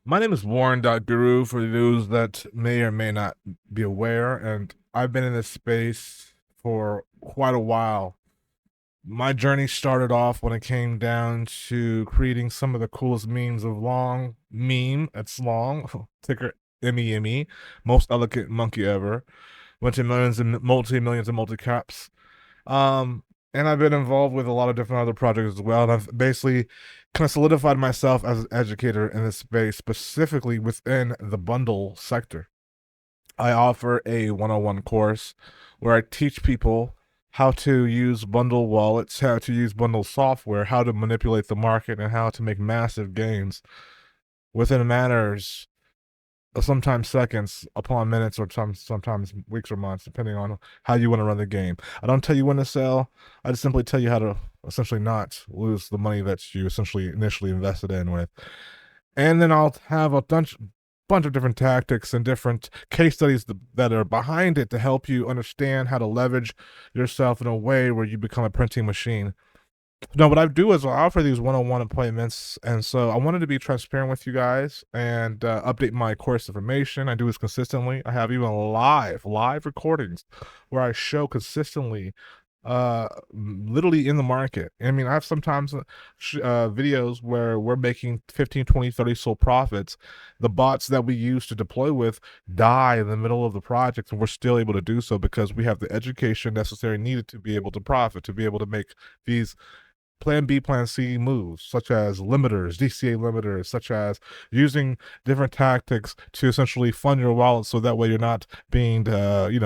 My name is Warren.Guru for those that may or may not be aware, and I've been in this space for quite a while. My journey started off when it came down to creating some of the coolest memes of long meme. It's long, ticker ME, most elegant monkey ever. Went to millions and multi-millions and multi-caps. Um, and I've been involved with a lot of different other projects as well. And I've basically kind of solidified myself as an educator in this space, specifically within the bundle sector. I offer a 101 course where I teach people how to use bundle wallets, how to use bundle software, how to manipulate the market, and how to make massive gains within manners sometimes seconds upon minutes or sometimes weeks or months, depending on how you want to run the game. I don't tell you when to sell. I just simply tell you how to essentially not lose the money that you essentially initially invested in with. And then I'll have a bunch of different tactics and different case studies that are behind it to help you understand how to leverage yourself in a way where you become a printing machine. No, what I do is I offer these one-on-one appointments, and so I wanted to be transparent with you guys and update my course information. I do this consistently. I have even live recordings where I show consistently, literally in the market. I mean, I have sometimes videos where we're making 15, 20, 30 sold profits. The bots that we use to deploy with die in the middle of the project, and we're still able to do so because we have the education necessary needed to be able to profit, to be able to make these plan B, plan C moves, such as limiters, DCA limiters, such as using different tactics to essentially fund your wallet so that way you're not being,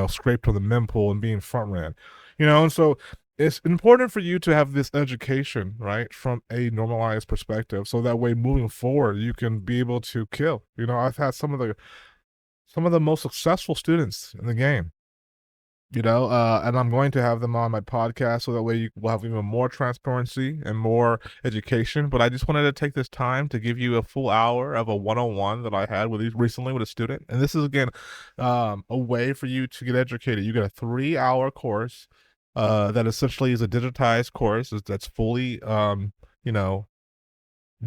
scraped on the mempool and being front ran. And so it's important for you to have this education, right, from a normalized perspective. So that way moving forward, you can be able to kill. I've had some of the most successful students in the game, and I'm going to have them on my podcast so that way you will have even more transparency and more education. But I just wanted to take this time to give you a full hour of a one-on-one that I had recently with a student. And this is again a way for you to get educated. You get a 3-hour course that essentially is a digitized course that's fully you know,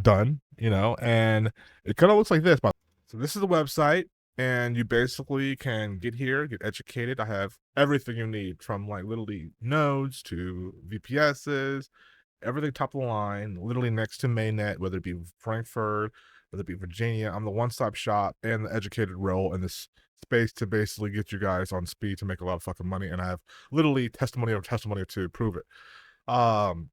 done, and it kind of looks like this. So this is the website, and you basically can get here, get educated. I have everything you need from like literally nodes to VPSs, everything top of the line, literally next to mainnet, whether it be Frankfurt, whether it be Virginia. I'm the one-stop shop and the educated role in this space to basically get you guys on speed to make a lot of fucking money. And I have literally testimony over testimony to prove it. Um,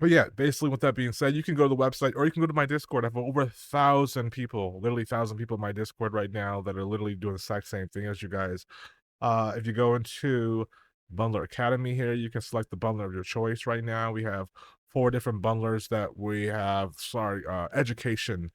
but yeah, basically, with that being said, you can go to the website or you can go to my Discord. I have over 1,000 people, literally 1,000 people in my Discord right now that are literally doing the exact same thing as you guys. If you go into Bundler Academy here, you can select the bundler of your choice right now. We have 4 different bundlers that we have, education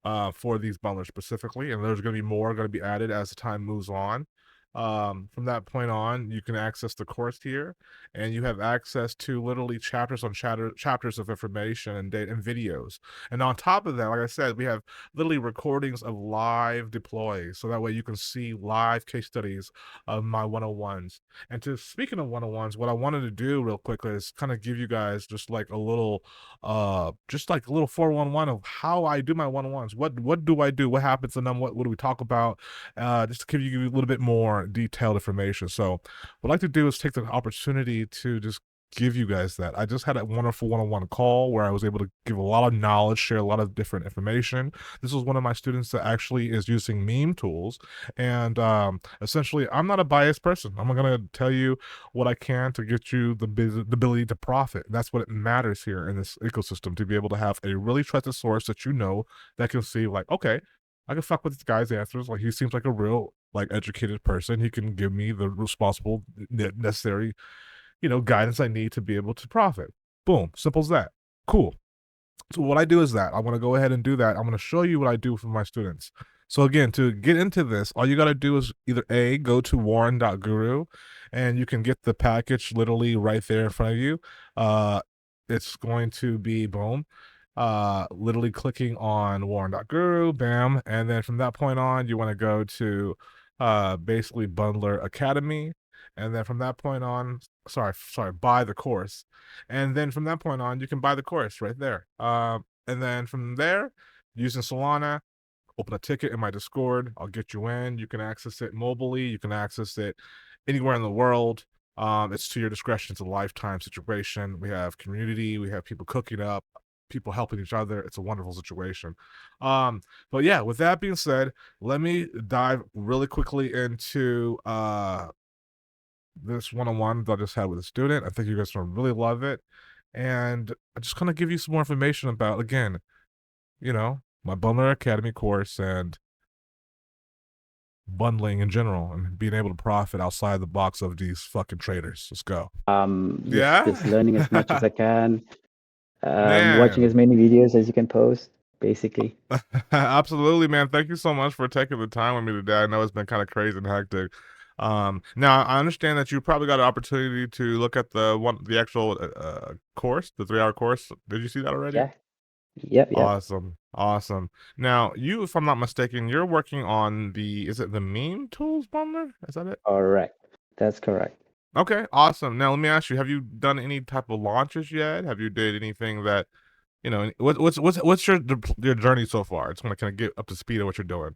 for these bundlers specifically, and there's going to be more going to be added as the time moves on. From that point on, you can access the course here, and you have access to literally chapters on chapters of information and data and videos. And on top of that, like I said, we have literally recordings of live deploys, so that way you can see live case studies of my 101s. And to speaking of 101s, what I wanted to do real quickly is kind of give you guys just like a little 411 of how I do my 101s. What do I do? What happens in them? What do we talk about? Just to give you a little bit more detailed information. So, what I'd like to do is take the opportunity to just give you guys that. I just had a wonderful one-on-one call where I was able to give a lot of knowledge, share a lot of different information. This was one of my students that actually is using meme tools, and essentially, I'm not a biased person. I'm gonna tell you what I can to get you the ability to profit. That's what it matters here in this ecosystem, to be able to have a really trusted source that that can see like, okay, I can fuck with this guy's answers. Like, he seems like a real like educated person. He can give me the responsible necessary, guidance I need to be able to profit. Boom, simple as that. Cool. So what I do is that I'm going to go ahead and do that. I'm going to show you what I do for my students. So again, to get into this, all you got to do is either A, go to warren.guru, and you can get the package literally right there in front of you. It's going to be boom. Literally clicking on warren.guru, bam. And then from that point on, you want to go to basically Bundler Academy. And then from that point on, buy the course. And then from that point on, you can buy the course right there. And then from there, using Solana, open a ticket in my Discord. I'll get you in. You can access it mobilely. You can access it anywhere in the world. It's to your discretion. It's a lifetime situation. We have community. We have people cooking up, people helping each other. It's a wonderful situation. But yeah, with that being said, let me dive really quickly into this one-on-one that I just had with a student. I think you guys will really love it. And I just kind of give you some more information about, again, my Bundler Academy course and bundling in general and being able to profit outside the box of these fucking traders. Let's go. Just Yeah? learning as much as I can, watching Man. as many videos as you can post, basically. Absolutely, man. Thank you so much for taking the time with me today. I know it's been kind of crazy and hectic. Now I understand that you probably got an opportunity to look at the actual course, the 3 hour course. Did you see that already? Yeah. Yep. Awesome. Awesome. Now, you, if I'm not mistaken, you're working on is it the meme tools bundler? Is that it? Correct. That's correct. Okay, awesome. Now let me ask you, have you done any type of launches yet? Have you did anything that, what's your journey so far? It's gonna kind of get up to speed of what you're doing.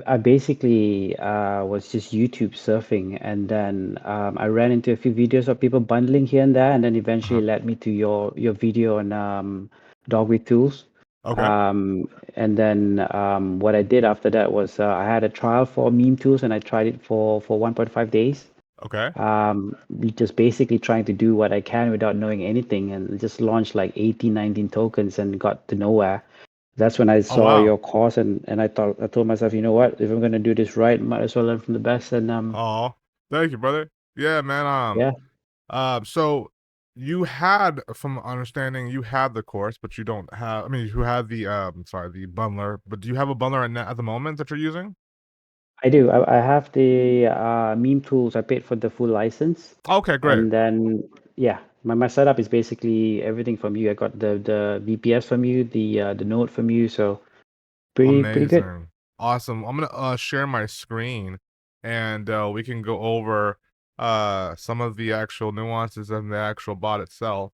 I basically was just YouTube surfing, and then I ran into a few videos of people bundling here and there, and then eventually Uh-huh. led me to your video on Dog with Tools. Okay. And then what I did after that was I had a trial for meme tools, and I tried it for 1.5 days. Okay. Just basically trying to do what I can without knowing anything, and just launched like 18, 19 tokens and got to nowhere. That's when I Oh saw wow. your course, and I told myself, you know what, if I'm gonna do this right, might as well learn from the best. And Oh, thank you, brother. Yeah, man. yeah, So you had, from understanding, you had the course, but you don't have. I mean, you had the bundler, but do you have a bundler at the moment that you're using? I do. I have the meme tools. I paid for the full license, Okay, great. and then yeah, my setup is basically everything from you. I got the VPS from you, the node from you, so pretty good. Amazing. Awesome. I'm gonna share my screen and we can go over some of the actual nuances of the actual bot itself.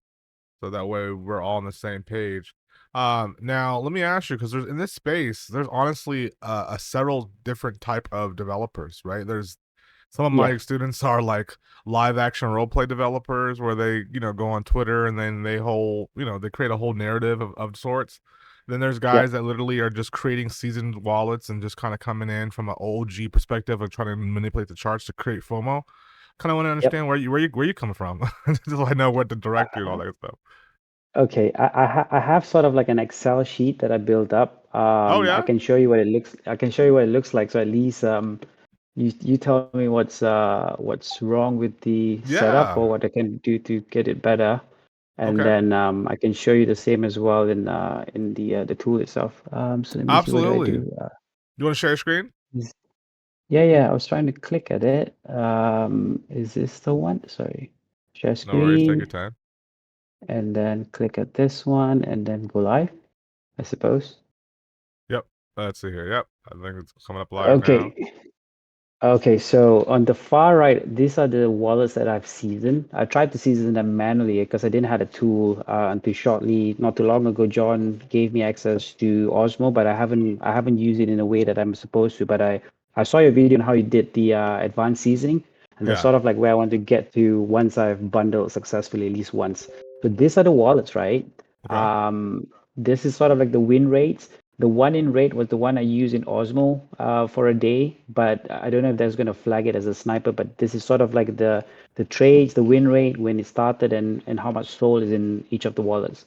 So that way we're all on the same page. Now let me ask you, because there's in this space, there's honestly a several different type of developers, right? There's some of Yeah, my students are like live action role play developers where they, go on Twitter and then they create a whole narrative of sorts. Then there's guys yep, that literally are just creating seasoned wallets and just kind of coming in from an OG perspective of trying to manipulate the charts to create FOMO. Kind of want to yep. understand where you coming from, so I know what to direct you and all that stuff. Okay, I have sort of like an Excel sheet that I built up. Oh I yeah, can show you what it looks. I can show you what it looks like. So at least you tell me what's wrong with the setup yeah. or what I can do to get it better, and Okay, then I can show you the same as well in the tool itself. So let me see what do I absolutely. do. You want to share your screen? Is- yeah, I was trying to click at it. Is this the one? Sorry, share No worries. Take your screen, time. and then click at this one, and then go live, I suppose. Yep. Let's see here. Yep. I think it's coming up live now. Okay. Okay, so on the far right, these are the wallets that I've seasoned. I tried to season them manually because I didn't have a tool until shortly, not too long ago. John gave me access to Osmo, but I haven't used it in a way that I'm supposed to. But I saw your video on how you did the advanced seasoning, and that's Yeah. sort of like where I want to get to once I've bundled successfully at least once. So these are the wallets, right? Okay. Um, this is sort of like the win rates. The one in rate was the one I used in Osmo for a day, but I don't know if that's going to flag it as a sniper. But this is sort of like the trades, the win rate when it started, and how much sold is in each of the wallets.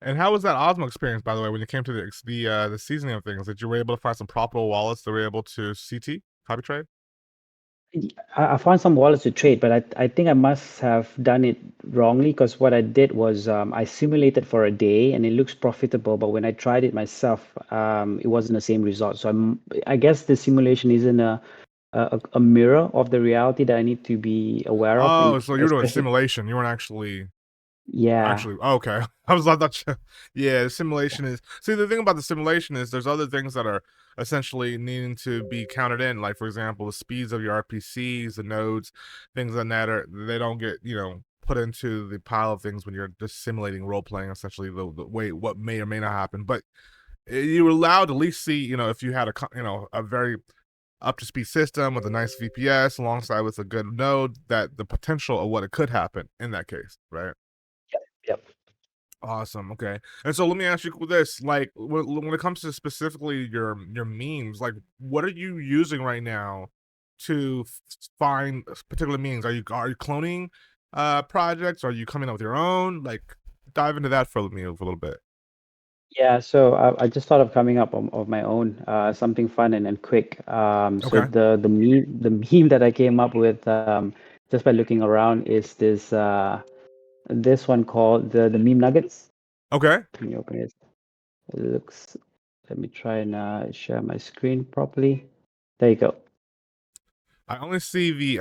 And how was that Osmo experience, by the way, when you came to the seasoning of things? That you were able to find some profitable wallets that were able to CT copy trade? I found some wallets to trade, but I think I must have done it wrongly because what I did was I simulated for a day and it looks profitable, but when I tried it myself, it wasn't the same result. So I guess the simulation isn't a mirror of the reality that I need to be aware of, Oh, and so you were doing especially, simulation. You weren't actually yeah, actually. Oh, okay. I thought. Yeah, the simulation is. See, the thing about the simulation is there's other things that are essentially needing to be counted in. Like for example, the speeds of your RPCs, the nodes, things like that are they don't get put into the pile of things when you're just simulating role playing essentially the way what may or may not happen. But you were allowed to at least see, if you had a very up to speed system with a nice VPS alongside with a good node, that the potential of what it could happen in that case, right? Yep. Awesome. Okay. And so let me ask you this: like, when it comes to specifically your memes, like, what are you using right now to find particular memes? Are you cloning projects? Are you coming up with your own? Like, dive into that for me a little bit. Yeah, so I just thought of coming up of my own, something fun and quick. So Okay. the meme that I came up with just by looking around is this one called the meme nuggets. Okay. Let me open it. It looks. Let me try and share my screen properly. There you go. I only see the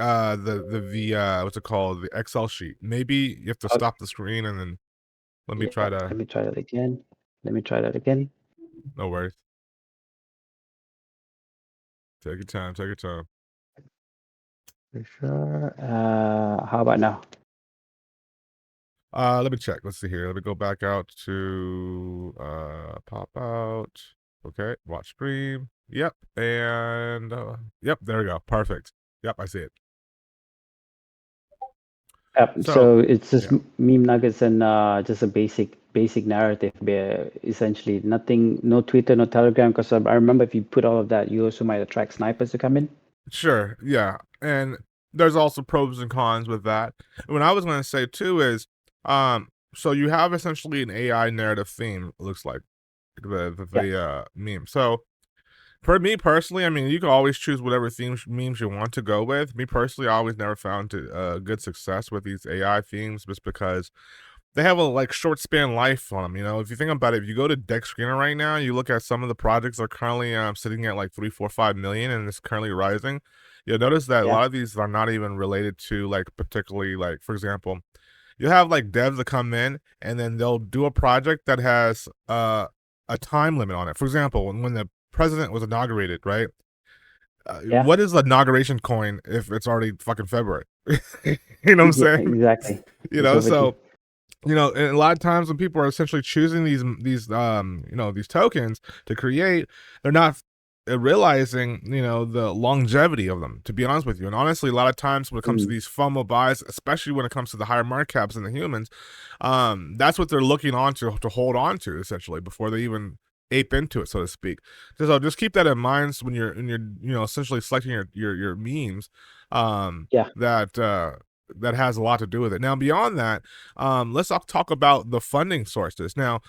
what's it called, the Excel sheet. Maybe you have to Okay. stop the screen and then let me Yeah. try to. Let me try that again. Let me try that again. No worries. Take your time. Take your time. For sure. How about now? Let me check. Let's see here. Let me go back out to pop out. Okay, watch stream. Yep, and yep, there we go. Perfect. Yep, I see it. So So it's just yeah, meme nuggets and just a basic narrative. Essentially, nothing, no Twitter, no Telegram. Because I remember if you put all of that, you also might attract snipers to come in. sure, yeah, and there's also pros and cons with that. What I was going to say too is, so you have essentially an AI narrative theme. It looks like Yeah, the meme. So for me personally, I mean, you can always choose whatever themes memes you want to go with. Me personally, I always never found good success with these AI themes just because they have a like short span life on them. If you think about it, if you go to Deck Screener right now, you look at some of the projects that are currently sitting at like 3, 4, 5 million, and it's currently rising. You'll notice that a yeah, lot of these are not even related to like particularly like, for example, you have like devs that come in and then they'll do a project that has a time limit on it. For example, when the president was inaugurated, right? yeah, What is the inauguration coin if it's already fucking February? You know what I'm yeah. saying? Exactly. You It's know, overdue. so and a lot of times when people are essentially choosing these tokens to create, they're not realizing the longevity of them. To be honest with you, and honestly, a lot of times when it comes to Mm, these FOMO buys, especially when it comes to the higher market caps and the humans, that's what they're looking on to hold on to essentially before they even ape into it, so to speak. So just keep that in mind when you're essentially selecting your memes. Um, yeah. that has a lot to do with it. Now, beyond that, let's talk about the funding sources. Now,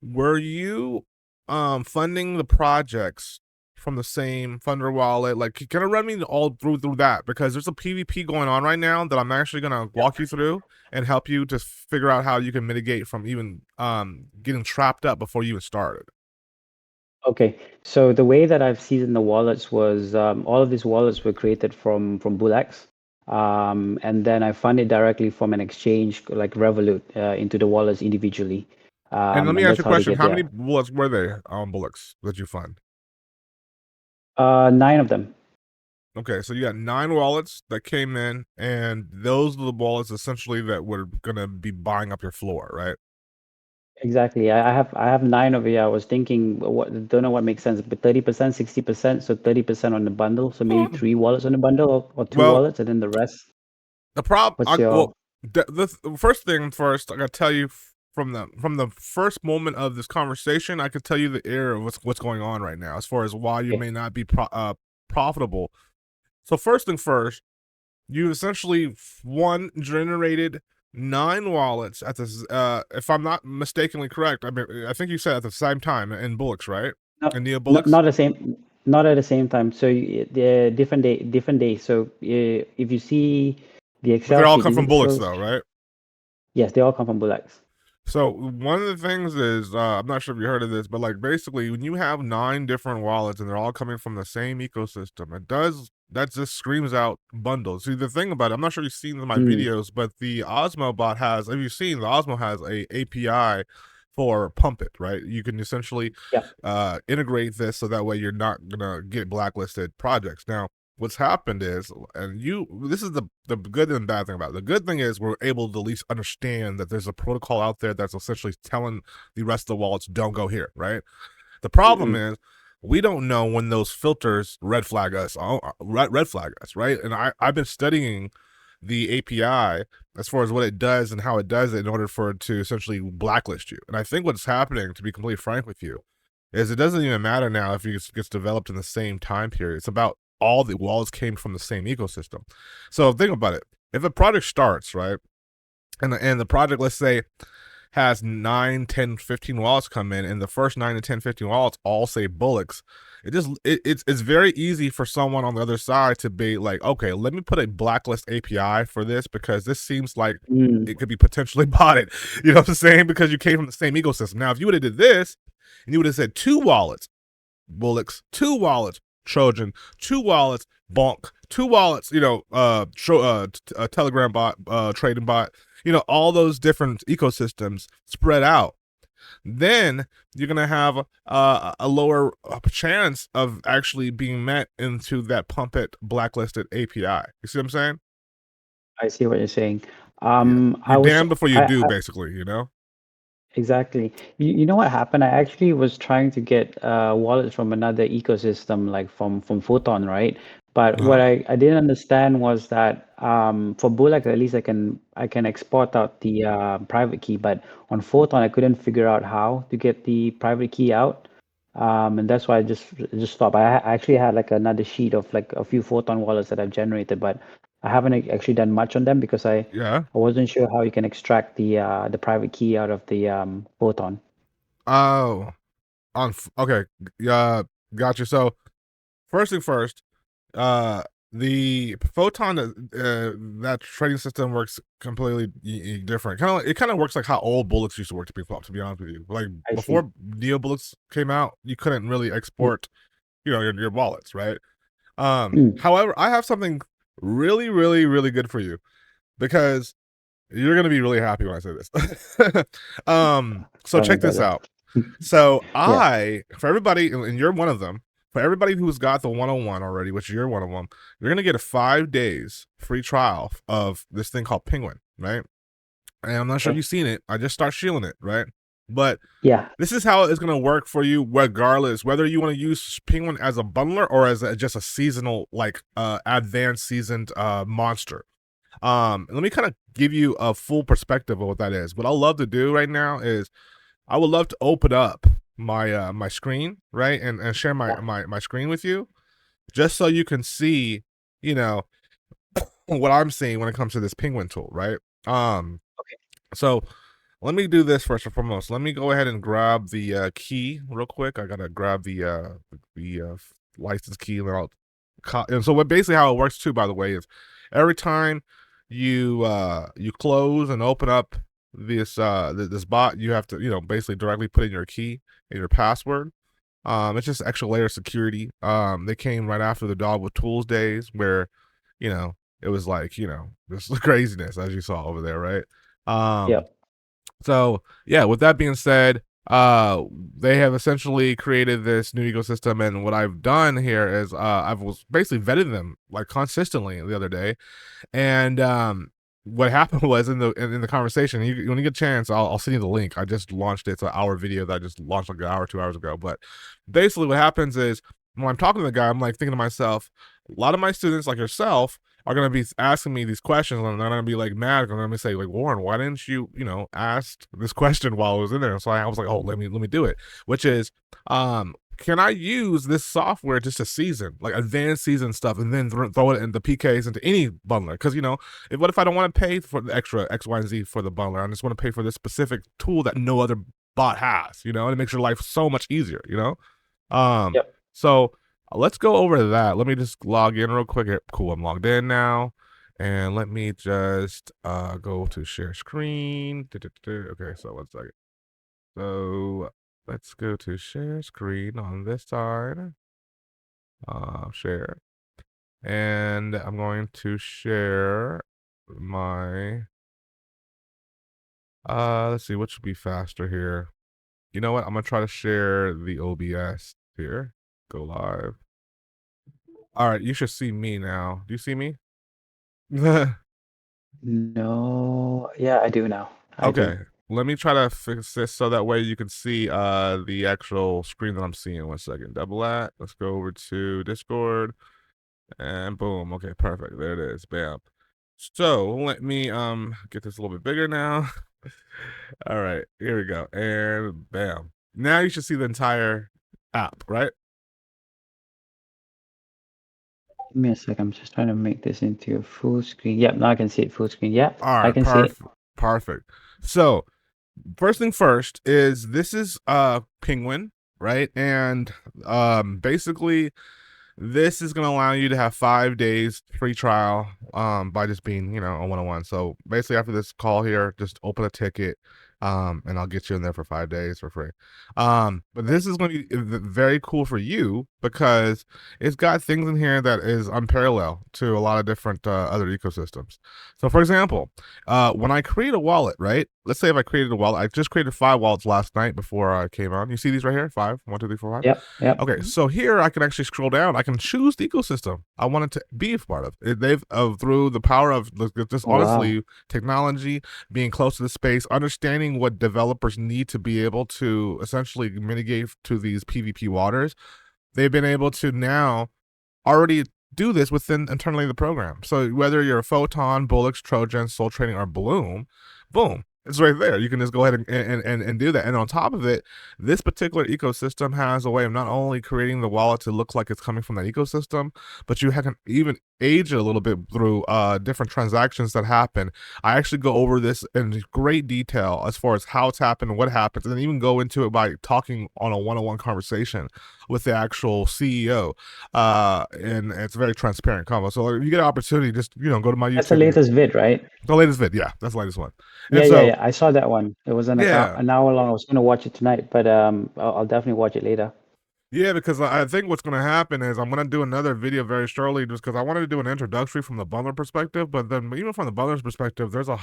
were you funding the projects from the same funder wallet? Like, kind of run me all through that because there's a PvP going on right now that I'm actually gonna walk you through and help you to figure out how you can mitigate from even getting trapped up before you even started. Okay. So the way that I've seen the wallets was all of these wallets were created from Bullx. And then I funded directly from an exchange like Revolut into the wallets individually. And let me And ask you that's a how they question: get how many there. bullets were there on bullets that you fund? 9 of them. Okay, so you got 9 wallets that came in, and those are the wallets essentially that were gonna be buying up your floor, right? Exactly. I have 9 over here. I was thinking, what don't know what makes sense, but 30%, 60%, so 30% on the bundle. So maybe Well, 3 wallets on the bundle or 2 well, wallets, and then the rest. the problem, What's your the first thing first, I gotta tell you from the first moment of this conversation, I could tell you the error of what's going on right now, as far as why you okay? may not be profitable. So first thing first, you essentially one generated 9 wallets at this. If I'm not mistakenly correct, I mean, I think you said at the same time in Bullocks, right? No, In Neo Bullocks, not the same, not at the same time. So they're different days. So if you see the but they Excel all sheet, come is from it Bullocks still? though, right? Yes, they all come from Bullx. So one of the things is, I'm not sure if you heard of this, but like basically when you have 9 different wallets and they're all coming from the same ecosystem, that just screams out bundles. See, the thing about it, I'm not sure you've seen my Mm, videos, but the Osmo bot has, have you seen the Osmo has a API for Pump It, right? You can essentially yeah. integrate this so that way you're not gonna get blacklisted projects. Now, what's happened is, and this is the good and bad thing about it. The good thing is we're able to at least understand that there's a protocol out there that's essentially telling the rest of the wallets don't go here, right? The problem Mm-mm. is we don't know when those filters red flag us, red flag us, right? And I've been studying the API as far as what it does and how it does it in order for it to essentially blacklist you. And I think what's happening, to be completely frank with you, is it doesn't even matter now if it gets developed in the same time period. It's about all the wallets came from the same ecosystem. So think about it. If a project starts, right, and the project, let's say, has 9, 10, 15 wallets come in, and the first 9 to 10, 15 wallets all say bullets, it's very easy for someone on the other side to be like, okay, let me put a blacklist API for this because this seems like Mm. it could be potentially botted. You know what I'm saying? Because you came from the same ecosystem. Now, if you would have did this and you would have said 2 wallets, bullets, 2 wallets, Trojan, 2 wallets, bonk, 2 wallets, Telegram bot, trading bot, all those different ecosystems spread out, then you're going to have a lower chance of actually being met into that pump it blacklisted API. You see what I'm saying? I see what you're saying. Yeah. I You're was damned before you I, do, I basically. Exactly. You know what happened? I actually was trying to get wallets from another ecosystem, like from Photon, right? But what Uh, I didn't understand was that for Bulak, at least I can export out the private key, but on Photon, I couldn't figure out how to get the private key out. And that's why I just stopped. I actually had like another sheet of like a few Photon wallets that I've generated, but I haven't actually done much on them because yeah. I wasn't sure how you can extract the private key out of the photon. Oh, okay. Yeah, gotcha. So, first thing first, uh the photon that trading system works completely different. It kind of works like how old bullets used to work, to be honest with you. Like I see. before neo bullets came out, you couldn't really Mm, export your wallets, right? mm. However, I have something really really really good for you because you're going to be really happy when I say this. So Tell me, check this brother. out. So Yeah. for everybody, and you're one of them, for everybody who's got the 101 already, which you're one of them, you're gonna get a 5 days free trial of this thing called Penguin, right? And I'm not sure if Okay. you've seen it. I just start shielding it, right? But Yeah. this is how it's gonna work for you, regardless whether you want to use Penguin as a bundler or as just a seasonal, like advanced seasoned monster. Let me kind of give you a full perspective of what that is. What I love to do right now is I would love to open up my screen, right, and share Yeah. my screen with you, just so you can see, you know, what I'm seeing when it comes to this penguin tool, right? Um, Okay. so let me do this first and foremost. Let me go ahead and grab the key real quick. I gotta grab the license key, and then and so what basically how it works too, by the way, is every time you close and open up this bot, you have to basically directly put in your key and your password. It's just extra layer of security. They came right after the dog with Toolz days, where you know it was like this craziness as you saw over there, right? Yeah. Um, so yeah, with that being said, they have essentially created this new ecosystem, and what I've done here is I've was basically vetted them like consistently the other day, and what happened was in the conversation, when you get a chance, I'll send you the link. I just launched it. It's an hour video that I just launched like an hour, 2 hours ago. But basically, what happens is when I'm talking to the guy, I'm like thinking to myself, a lot of my students, like yourself, are going to be asking me these questions, and they're going to be like mad. They're going to say, like, Warren, why didn't you, ask this question while I was in there? And so I was like, oh, let me do it. Which is, can I use this software just to season, like advanced season stuff, and then throw it in the PKs into any bundler? Because what if I don't want to pay for the extra X, Y, and Z for the bundler? I just want to pay for this specific tool that no other bot has, and it makes your life so much easier. Um, Yep. so let's go over that. Let me just log in real quick. Cool, I'm logged in now. And let me just go to share screen. Okay, so 1 second. So let's go to share screen on this side. Share. And I'm going to share my let's see what should be faster here. You know what? I'm gonna try to share the OBS here. Go live. All right, you should see me now. Do you see me? No. Yeah, I do now. I Okay. do. let me try to fix this so that way you can see the actual screen that I'm seeing. 1 second. Double that. Let's go over to Discord. And boom. Okay, perfect. There it is. Bam. So let me get this a little bit bigger now. All right, here we go. And bam. Now you should see the entire app, right? Give me a sec. I'm just trying to make this into a full screen. Yep, now I can see it full screen. Yep, All I right, can see it. perfect. So first thing first is this is Penguin, right? And basically this is going to allow you to have 5 days free trial by just being, a one-on-one. So basically after this call here, just open a ticket and I'll get you in there for 5 days for free. But this is going to be very cool for you because it's got things in here that is unparalleled to a lot of different other ecosystems. So for example, when I create a wallet, right? Let's say if I created a wallet, I just created 5 wallets last night before I came on. You see these right here? 5, 1, 2, 3, 4, 5. Yep. Okay, so here I can actually scroll down. I can choose the ecosystem I wanted to be a part of. They've through the power of just Oh, wow. honestly technology, being close to the space, understanding what developers need to be able to essentially mitigate to these PvP waters. They've been able to now already do this within internally the program. So whether you're a Photon, Bullux, Trojan, Soul Trading, or Bloom, boom, it's right there. You can just go ahead and do that. And on top of it, this particular ecosystem has a way of not only creating the wallet to look like it's coming from that ecosystem, but you can even age it a little bit through different transactions that happen. I actually go over this in great detail as far as how it's happened, what happens, and then even go into it by talking on a one-on-one conversation with the actual CEO. And it's a very transparent convo. So if you get an opportunity, just go to my That's the YouTube. latest vid, right? The latest vid, yeah, that's the latest one. Yeah, And yeah, so yeah. I saw that one. It was yeah, an hour long. I was gonna watch it tonight, but I'll definitely watch it later. yeah, because I think what's going to happen is I'm going to do another video very shortly, just because I wanted to do an introductory from the bundler perspective. But then even from the bundler's perspective, there's a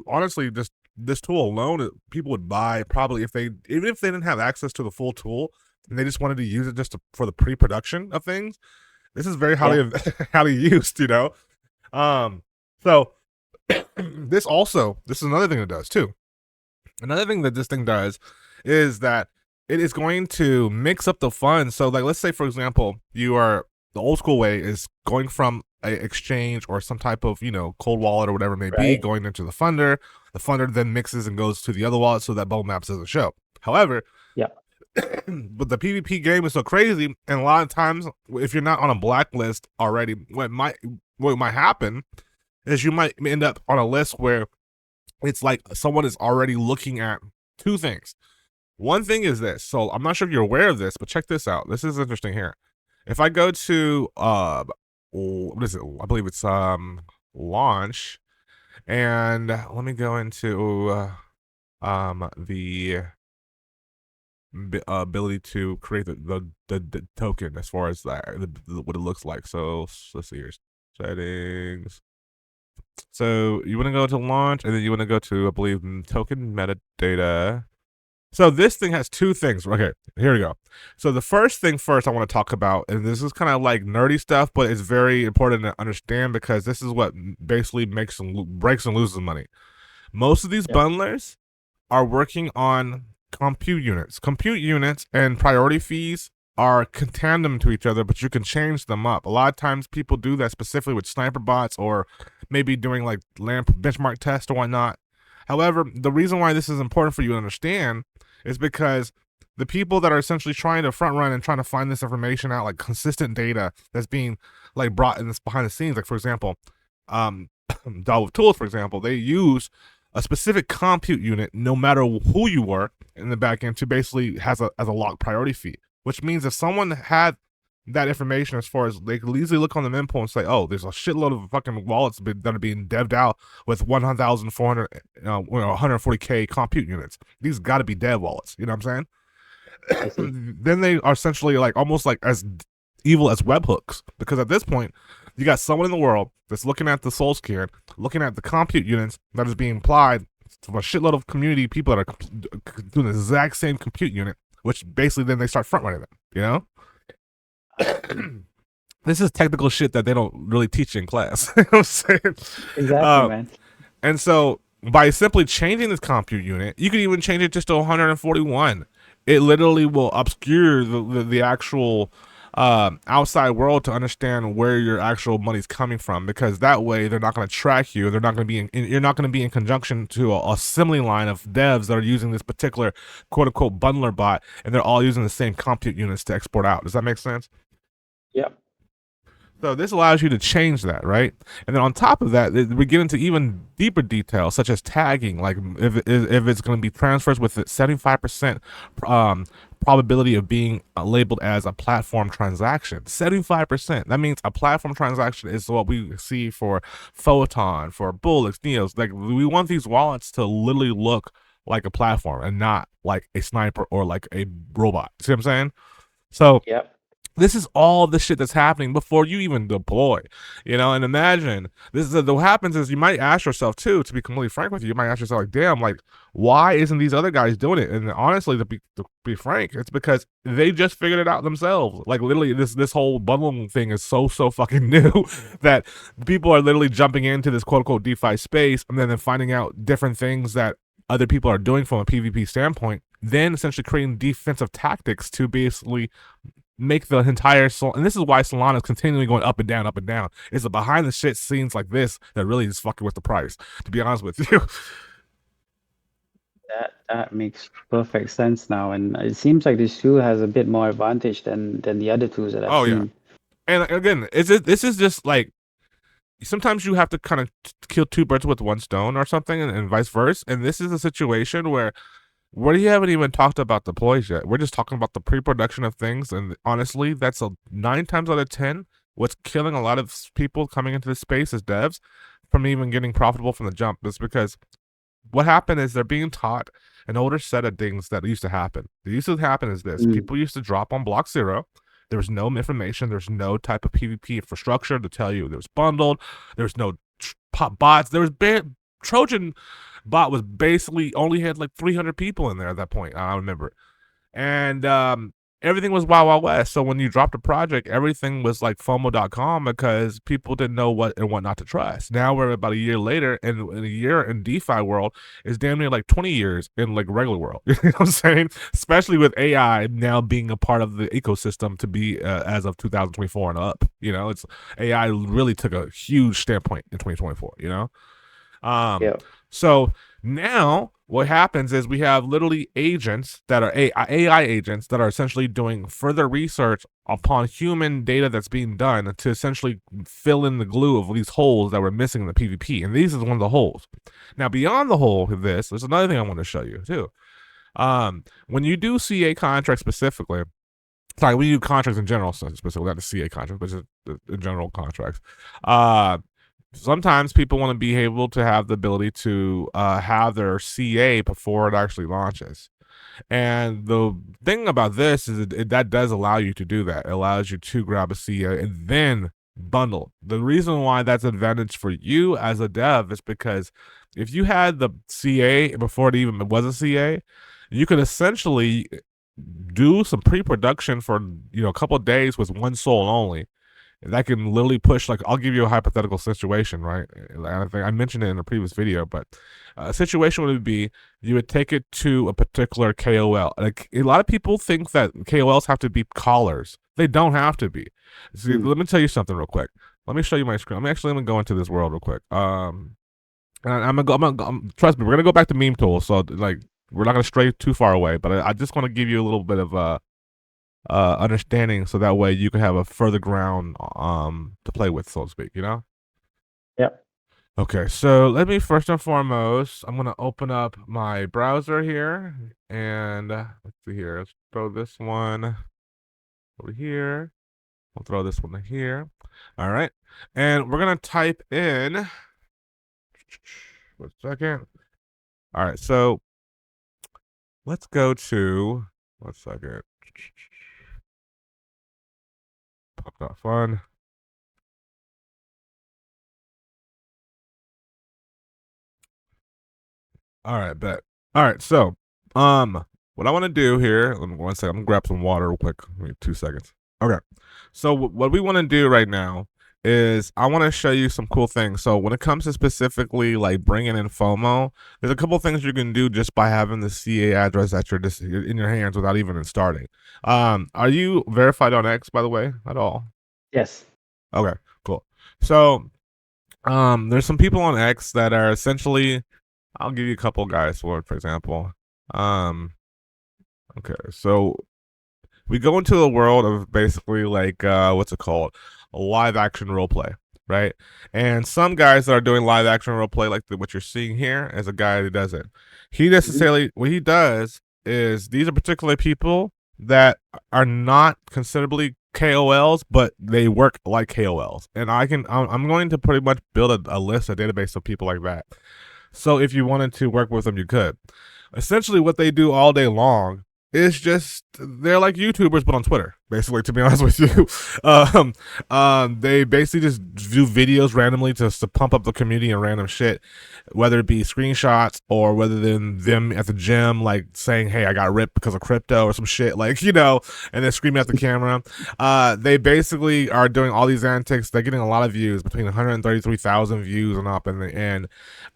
honestly just this tool alone people would buy probably even if they didn't have access to the full tool and they just wanted to use it just for the pre-production of things. This is very Yeah. highly used. So this is another thing it does too. Another thing that this thing does is that it is going to mix up the fun. So, like, let's say, for example, the old school way is going from a exchange or some type of, cold wallet or whatever it may be, Right. going into the funder. The funder then mixes and goes to the other wallet so that bubble maps doesn't show. However, Yeah. but the PvP game is so crazy, and a lot of times, if you're not on a blacklist already, what might happen is you might end up on a list where it's like someone is already looking at two things. One thing is this. So I'm not sure if you're aware of this, but check this out. This is interesting here. If I go to what is it? I believe it's launch, and let me go into the ability to create the token as far as what it looks like. So let's see here. Settings. So you want to go to launch, and then you want to go to, I believe, token metadata. So this thing has two things. Okay, here we go. So the first thing first I want to talk about, and this is kind of like nerdy stuff, but it's very important to understand because this is what basically breaks and loses money. Most of these Yeah. bundlers are working on compute units. Compute units and priority fees are tandem to each other, but you can change them up. A lot of times people do that specifically with sniper bots or maybe doing like lamp benchmark test or whatnot. However, the reason why this is important for you to understand is because the people that are essentially trying to front run and trying to find this information out, like consistent data that's being like brought in this behind the scenes, like for example, Toolz, for example, they use a specific compute unit, no matter who you were in the back end, to basically as a lock priority fee, which means if someone had that information as far as they could easily look on the mempool and say, oh, there's a shitload of fucking wallets that are being devved out with 1,400, 140K compute units. These got to be dev wallets. You know what I'm I see. saying? Then they are essentially like almost like as evil as webhooks, because at this point, you got someone in the world that's looking at the soul scan, looking at the compute units that is being applied from a shitload of community people that are doing the exact same compute unit, which basically then they start front running them. You know? This is technical shit that they don't really teach in class. You know what I'm saying? Exactly, Uh, man. and so by simply changing this compute unit, you can even change it just to 141. It literally will obscure the actual outside world to understand where your actual money's coming from, because that way they're not going to track you. They're not going to be you're not going to be in conjunction to a assembly line of devs that are using this particular quote unquote bundler bot, and they're all using the same compute units to export out. Does that make sense? Yep. So this allows you to change that, right? And then on top of that, we get into even deeper details, such as tagging, like if it's going to be transfers with a 75% probability of being labeled as a platform transaction. 75%. That means a platform transaction is what we see for Photon, for Bullets, Neos. Like, we want these wallets to literally look like a platform and not like a sniper or like a robot. See what I'm saying? So Yep. this is all the shit that's happening before you even deploy, and imagine this is what happens is you might ask yourself too, to be completely frank with you, you might ask yourself like, damn, like, why isn't these other guys doing it? And honestly, to be frank, it's because they just figured it out themselves. Like, literally, this whole bundling thing is so fucking new that people are literally jumping into this quote unquote DeFi space, and then finding out different things that other people are doing from a PvP standpoint, then essentially creating defensive tactics to basically make the entire and this is why Solana is continually going up and down, up and down. It's the behind the shit scenes like this that really is fucking with the price, to be honest with you. That makes perfect sense now, and it seems like this tool has a bit more advantage than the other tools that I've Oh yeah, seen. and again, this is just like, sometimes you have to kind of kill two birds with one stone or something, and vice versa. And this is a situation where we haven't even talked about deploys yet. We're just talking about the pre-production of things, and honestly, that's 9 times out of 10 what's killing a lot of people coming into this space as devs from even getting profitable from the jump. Is because what happened is they're being taught an older set of things that used to happen. That used to happen is this: Mm. people used to drop on block zero. There was no information. There's no type of PvP infrastructure to tell you there was bundled. There's no bots. There was Trojan bot was basically only had like 300 people in there at that point. I remember, and everything was Wild West. So when you dropped a project, everything was like FOMO.com because people didn't know what and what not to trust. Now we're about a year later, and in a year in DeFi world is damn near like 20 years in like regular world. You know what I'm saying? Especially with AI now being a part of the ecosystem to be as of 2024 and up. It's AI really took a huge standpoint in 2024. Um, Yeah. so now what happens is we have literally agents that are AI agents that are essentially doing further research upon human data that's being done to essentially fill in the glue of these holes that were missing in the PvP. And these is one of the holes. Now, beyond the hole of this, there's another thing I want to show you too. When you do CA contracts specifically, sorry, when you do contracts in general, specifically not the CA contracts, but just the general contracts, sometimes people want to be able to have the ability to have their CA before it actually launches. And the thing about this is that does allow you to do that. It allows you to grab a CA and then bundle. The reason why that's an advantage for you as a dev is because if you had the CA before it even was a CA, you could essentially do some pre-production for a couple of days with one soul only. That can literally push, like, I'll give you a hypothetical situation, right? I think I mentioned it in a previous video, but a situation would be you would take it to a particular KOL. Like, a lot of people think that KOLs have to be callers. They don't have to be. See, Mm. let me tell you something real quick. Let me show you my screen. Let me go into this world real quick. And trust me, we're gonna go back to meme tools. So like, we're not gonna stray too far away, but I just want to give you a little bit of understanding, so that way you can have a further ground to play with, so to speak. Yep. Okay, so let me first and foremost, I'm gonna open up my browser here, and let's see here. Let's throw this one over here. We'll throw this one here. All right, and we're gonna type in. 1 second. All right, so let's go to 1 second. Pop.fun. All right, bet. All right, so what I want to do here, let me 1 second. I'm gonna grab some water real quick. Give me 2 seconds. Okay, so what we want to do right now is I want to show you some cool things. So when it comes to specifically like bringing in FOMO, there's a couple things you can do just by having the CA address at in your hands without even starting. Are you verified on X, by the way, at all? Yes. Okay, cool. So there's some people on X that are essentially, I'll give you a couple guys for example. Okay, so we go into the world of basically like what's it called, a live action role play, right? And some guys that are doing live action role play like what you're seeing here is a guy who does it. He Mhm. necessarily what he does is these are particular people that are not considerably KOLs, but they work like KOLs, and I'm going to pretty much build a list, a database of people like that. So if you wanted to work with them, you could. Essentially, what they do all day long is just they're like YouTubers but on Twitter. Basically, to be honest with you, they basically just do videos randomly to pump up the community and random shit, whether it be screenshots or whether than them at the gym like saying, "Hey, I got ripped because of crypto" or some shit like and then screaming at the camera. They basically are doing all these antics. They're getting a lot of views, between 133,000 views and up, and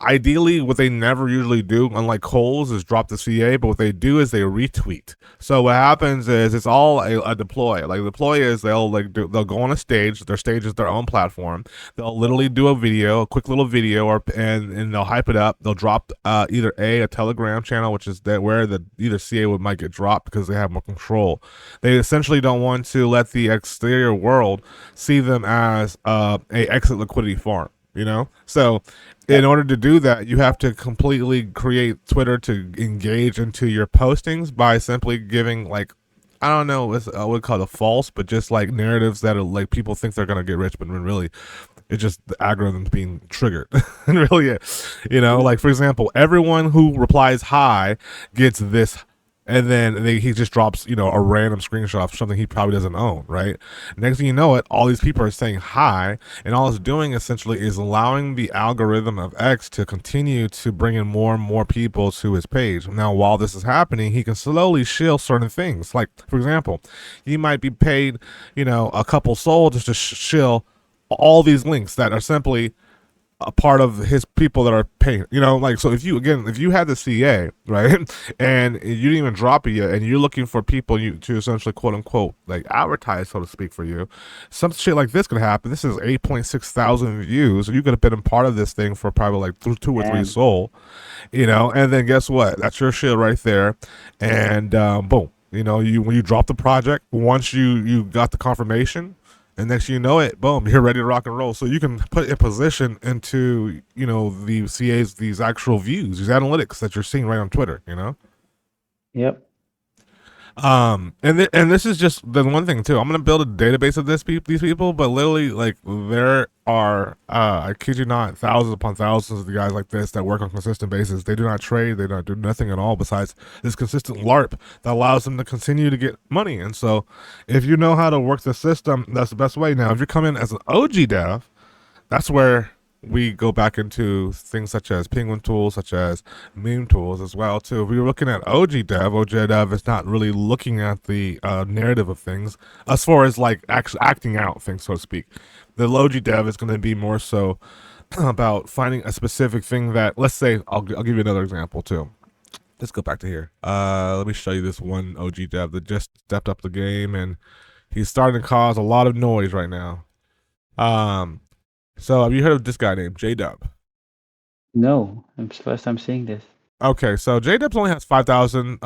ideally, what they never usually do, unlike Coles, is drop the CA, but what they do is they retweet. So what happens is it's all a deploy. Like deploy is they'll go on a stage. Their stage is their own platform. They'll literally do a video, a quick little video, and they'll hype it up. They'll drop either a Telegram channel, which is where the either CA might get dropped because they have more control. They essentially don't want to let the exterior world see them as a exit liquidity farm. So in Yep. order to do that, you have to completely create Twitter to engage into your postings by simply giving like I don't know, I would call it false, but just like narratives that are like people think they're gonna get rich, but really it's just the algorithm's being triggered. And really, Mhm. like for example, everyone who replies hi gets this, and then he just drops a random screenshot of something he probably doesn't own, right? Next thing you know it, all these people are saying hi, and all it's doing essentially is allowing the algorithm of X to continue to bring in more and more people to his page. Now while this is happening, he can slowly shield certain things, like for example, he might be paid a couple soul just to shill all these links that are simply a part of his people that are paying. Like so if you had the CA, right, and you didn't even drop it yet, and you're looking for people to essentially quote unquote like advertise, so to speak, for you, some shit like this could happen. This is 8.6 thousand views. You could have been a part of this thing for probably like two or three Damn. soul, and then guess what? That's your shit right there, and boom. You when you drop the project, once you got the confirmation, and next you know it, boom, you're ready to rock and roll. So you can put a position into the CA's these actual views, these analytics that you're seeing right on Twitter. Yep. And this is just the one thing too. I'm gonna build a database of these people, but literally, like there are, I kid you not, thousands upon thousands of the guys like this that work on a consistent basis. They do not trade, they don't do nothing at all besides this consistent LARP that allows them to continue to get money. And so, if you know how to work the system, that's the best way. Now, if you come in as an OG dev, that's where we go back into things such as penguin tools, such as meme tools as well too. If we were looking at OG dev is not really looking at the narrative of things as far as like actually acting out things, so to speak. The OG dev is going to be more so about finding a specific thing that, let's say, I'll give you another example too. Let's go back to here. Let me show you this one OG dev that just stepped up the game, and he's starting to cause a lot of noise right now. Um, so have you heard of this guy named J Dub? No, it's first time seeing this. Okay, so J Dubs only has 5,000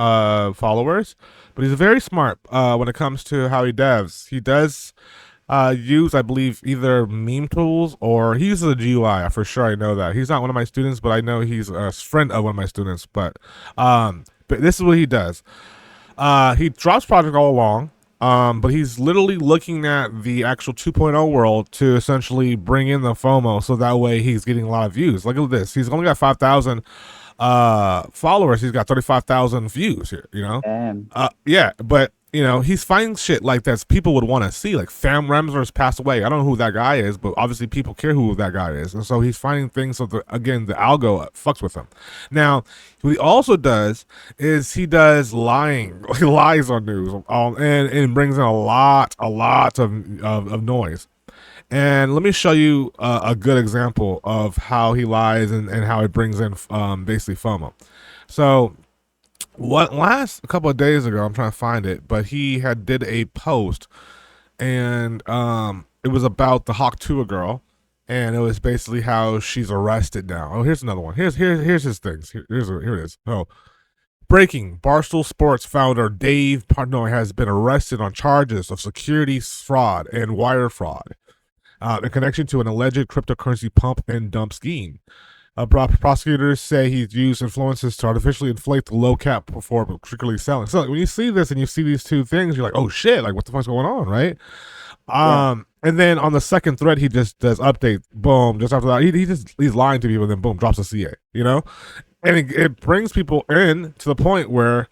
followers, but he's very smart when it comes to how he devs. He does use, I believe, either meme tools or he uses a GUI. For sure, I know that. He's not one of my students, but I know he's a friend of one of my students. But this is what he does. He drops project all along. But he's literally looking at the actual 2.0 world to essentially bring in the FOMO, so that way he's getting a lot of views. Look at this. He's only got 5,000 followers. He's got 35,000 views here, Damn. Yeah, but he's finding shit like that people would want to see. Like Fam Remsler's passed away. I don't know who that guy is, but obviously people care who that guy is, and so he's finding things. So again, the algo fucks with him. Now, what he also does is he does lying. He lies on news, and brings in a lot of noise. And let me show you a good example of how he lies and how he brings in basically FOMO. So what last a couple of days ago, I'm trying to find it, but he had did a post, and it was about the Hawk Tuah girl, and it was basically how she's arrested now. Oh, here's another one. Here's his things. Here it is. Oh, breaking: Barstool Sports founder Dave Portnoy has been arrested on charges of securities fraud and wire fraud in connection to an alleged cryptocurrency pump and dump scheme. Prosecutors say he's used influences to artificially inflate the low cap before particularly selling. So like, when you see this and you see these two things, you're like, oh shit, like what the fuck's going on, right? Yeah, And then on the second thread, he just does update, boom. Just after that, he's lying to people, and then boom, drops a CA, and it brings people in to the point where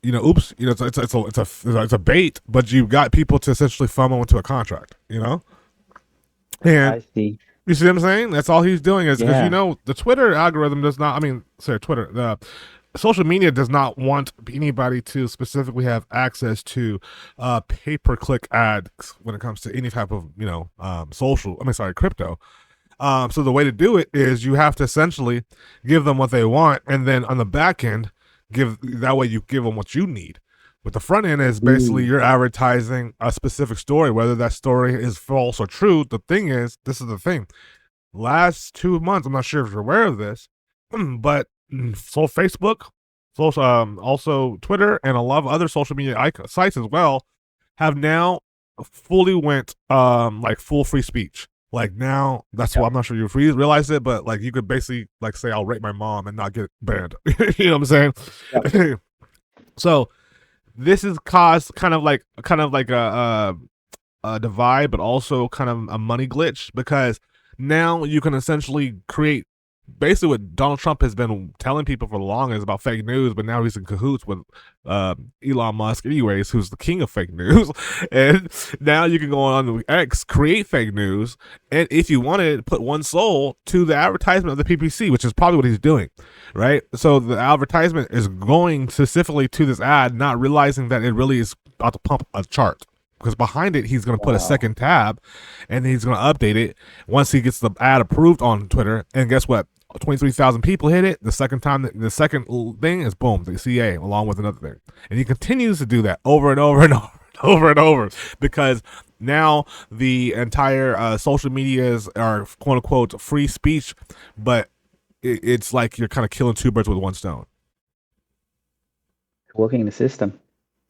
oops, it's a bait, but you got people to essentially FOMO into a contract, and I see. you see what I'm saying? That's all he's doing is because Yeah. the Twitter algorithm does not. I mean, sorry, Twitter. The social media does not want anybody to specifically have access to pay per click ads when it comes to any type of social. I mean, sorry, crypto. So the way to do it is you have to essentially give them what they want, and then on the back end, give that way you give them what you need. But the front end is basically Mm. you're advertising a specific story, whether that story is false or true. The thing is, this is the thing. Last 2 months, I'm not sure if you're aware of this, but so Facebook, also Twitter, and a lot of other social media sites as well have now fully went like full free speech. Like now, that's why Yep. I'm not sure you realize it, but like you could basically like say I'll rape my mom and not get banned. You know what I'm Yep. saying? So this has caused kind of like a divide, but also kind of a money glitch because now you can essentially create basically what Donald Trump has been telling people for the longest about fake news, but now he's in cahoots with Elon Musk, anyways, who's the king of fake news. And now you can go on X, create fake news, and if you wanted, put one soul to the advertisement of the PPC, which is probably what he's doing, right? So the advertisement is going specifically to this ad, not realizing that it really is about to pump a chart because behind it he's going to put a Wow. second tab and he's going to update it once he gets the ad approved on Twitter. And guess what? 23,000 people hit it. The second time, the second thing is boom, the CA along with another thing. And he continues to do that over and over and over and over and over because now the entire social medias are quote unquote free speech, but it's like you're kind of killing two birds with one stone. Working in the system.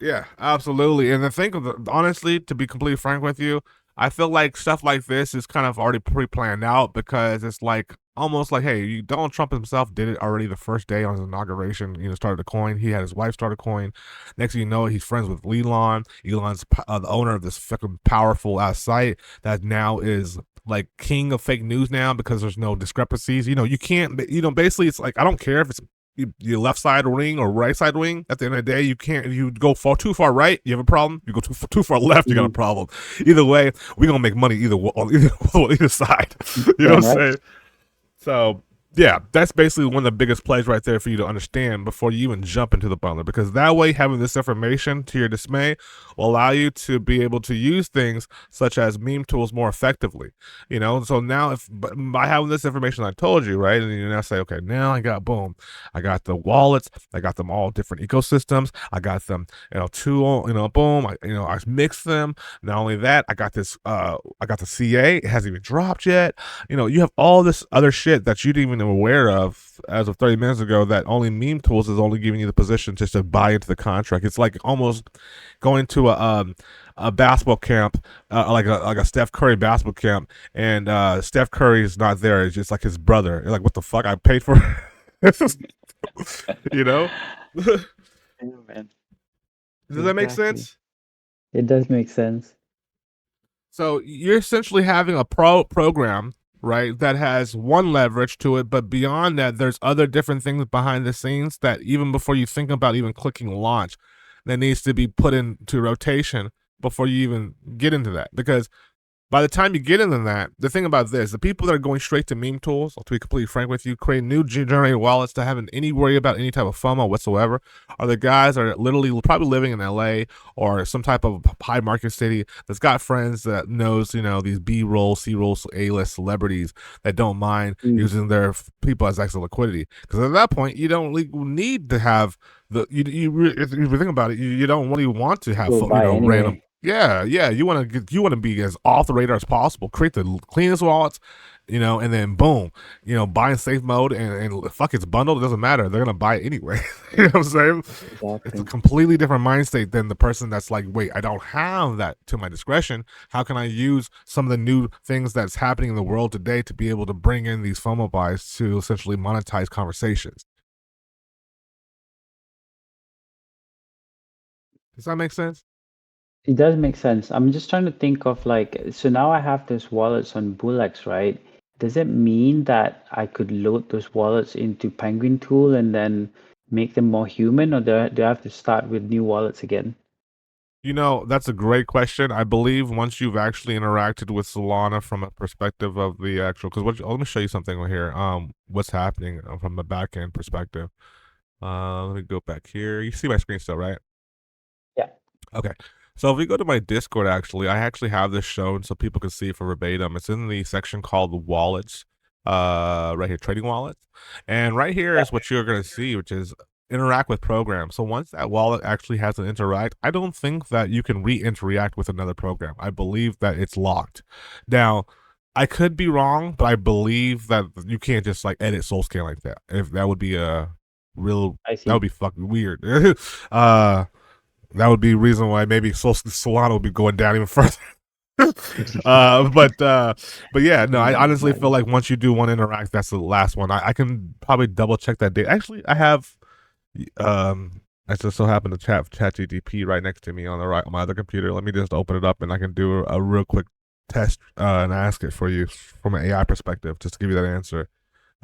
Yeah, absolutely. And the thing of honestly, to be completely frank with you, I feel like stuff like this is kind of already pre-planned out because it's like almost like, hey, Donald Trump himself did it already the first day on his inauguration. Started a coin. He had his wife start a coin. Next thing you know, he's friends with Elon. Elon's the owner of this fucking powerful ass site that now is like king of fake news now because there's no discrepancies. You can't. Basically, it's like I don't care if it's your left side wing or right side wing. At the end of the day, you can't. If you go too far right, you have a problem. You go too far left, you got a Mhm. problem. Either way, we're gonna make money on either side. You know Damn what I'm right. saying? So yeah, that's basically one of the biggest plays right there for you to understand before you even jump into the bundler. Because that way, having this information to your dismay will allow you to be able to use things such as meme tools more effectively. So now if by having this information I told you, right, and you now say, okay, now I got boom, I got the wallets, I got them all different ecosystems, I got them, tool, boom, I mix them. Not only that, I got the CA. It hasn't even dropped yet. You have all this other shit that you didn't even aware of as of 30 minutes ago that only meme tools is only giving you the position just to buy into the contract. It's like almost going to a basketball camp, like a Steph Curry basketball camp, and Steph Curry is not there. It's just like his brother. You're like, what the fuck? I paid for you know? Does Yeah, man. that make Exactly. sense? It does make sense. So you're essentially having a program, right, that has one leverage to it, but beyond that, there's other different things behind the scenes that even before you think about even clicking launch, that needs to be put into rotation before you even get into that. Because By the time you get into that, the thing about this, the people that are going straight to meme tools, to be completely frank with you, create new generated wallets that haven't any worry about any type of FOMO whatsoever, are the guys that are literally probably living in LA or some type of high market city that's got friends that knows, these B-roll, C-roll, A-list celebrities that don't mind Mm. using their people as extra liquidity. Because at that point, you don't need to have if you think about it, you don't really want to have People buy random. anyway. Yeah. You want to be as off the radar as possible. Create the cleanest wallets, and then boom, buy in safe mode and fuck it's bundled. It doesn't matter. They're gonna buy it anyway. You know what I'm saying? It's a Exactly. completely different mind state than the person that's like, wait, I don't have that to my discretion. How can I use some of the new things that's happening in the world today to be able to bring in these FOMO buys to essentially monetize conversations? Does that make sense? It does make sense. I'm just trying to think of like, so now I have those wallets on Bullets, right? Does it mean that I could load those wallets into Penguin Tool and then make them more human, or do I have to start with new wallets again? That's a great question. I believe once you've actually interacted with Solana from a perspective of the actual, because let me show you something right here. What's happening from the back end perspective. Let me go back here. You see my screen still, right? Yeah. Okay. So if we go to my Discord, actually, I actually have this shown so people can see it for verbatim. It's in the section called wallets, right here, trading wallets. And right here Yeah. is what you're going to see, which is interact with programs. So once that wallet actually has an interact, I don't think that you can re-interact with another program. I believe that it's locked. Now, I could be wrong, but I believe that you can't just like edit Soulscan like that. If that would be a real, I that would see. be fucking weird. uh that would be reason why maybe Solana would be going down even further. uh, but uh, but yeah, no, I honestly feel Imagine. like once you do one interact, that's the last one. I can probably double check that date. Actually, I have um, I just so happen to chat GTP right next to me on the right on my other computer. Let me just open it up and I can do a real quick test and ask it for you from an AI perspective, just to give you that answer